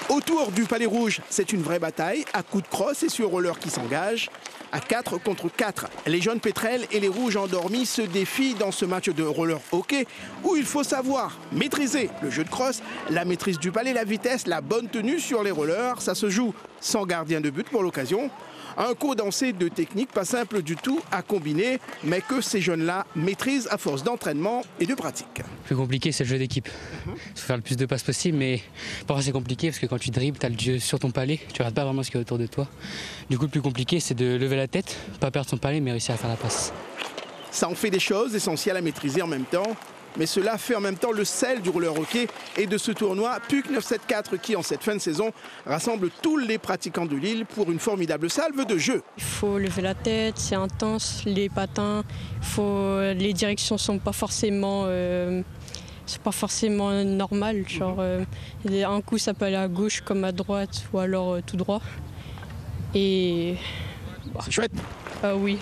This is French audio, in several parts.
Autour du Palais Rouge, c'est une vraie bataille, à coups de crosse et sur roller qui s'engagent. À 4 contre 4, les jaunes pétrels et les rouges endormis se défient dans ce match de roller hockey où il faut savoir maîtriser le jeu de crosse, la maîtrise du palais, la vitesse, la bonne tenue sur les rollers. Ça se joue sans gardien de but pour l'occasion. Un condensé de techniques pas simple du tout à combiner, mais que ces jeunes-là maîtrisent à force d'entraînement et de pratique. Le plus compliqué, c'est le jeu d'équipe. Il faut faire le plus de passes possible, mais parfois c'est compliqué parce que quand tu dribbles, tu as le jeu sur ton palais, tu ne regardes pas vraiment ce qu'il y a autour de toi. Du coup, le plus compliqué, c'est de lever la tête, pas perdre son palais, mais réussir à faire la passe. Ça en fait des choses essentielles à maîtriser en même temps. Mais cela fait en même temps le sel du roller hockey et de ce tournoi PUC 974 qui, en cette fin de saison, rassemble tous les pratiquants de Lille pour une formidable salve de jeu. Il faut lever la tête, c'est intense, les patins, les directions ne sont pas forcément normales. Genre, un coup, ça peut aller à gauche comme à droite ou alors tout droit. Et... C'est chouette. Oui.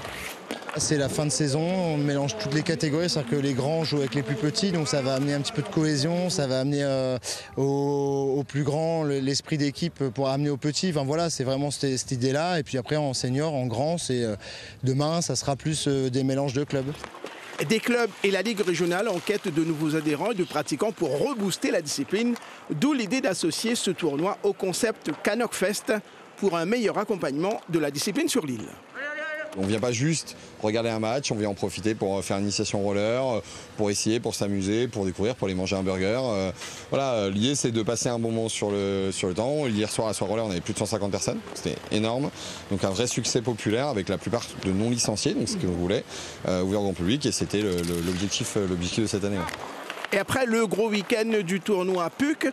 C'est la fin de saison, on mélange toutes les catégories, c'est-à-dire que les grands jouent avec les plus petits, donc ça va amener un petit peu de cohésion, ça va amener aux plus grands l'esprit d'équipe pour amener aux petits. Enfin voilà, c'est vraiment cette idée-là. Et puis après en senior, en grand, demain, ça sera plus des mélanges de clubs. Des clubs et la Ligue régionale en quête de nouveaux adhérents et de pratiquants pour rebooster la discipline, d'où l'idée d'associer ce tournoi au concept Canuck Fest pour un meilleur accompagnement de la discipline sur l'île. On ne vient pas juste regarder un match, on vient en profiter pour faire une initiation roller, pour essayer, pour s'amuser, pour découvrir, pour aller manger un burger. Voilà, l'idée c'est de passer un bon moment sur le temps. Hier soir à Soir Roller, on avait plus de 150 personnes, c'était énorme. Donc un vrai succès populaire avec la plupart de non licenciés, donc ce que vous voulez, ouvert au grand public, et c'était l'objectif de cette année. Et après le gros week-end du tournoi PUC,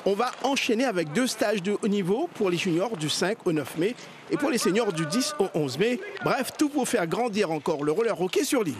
on va enchaîner avec 2 stages de haut niveau pour les juniors du 5 au 9 mai et pour les seniors du 10 au 11 mai. Bref, tout pour faire grandir encore le roller hockey sur l'île.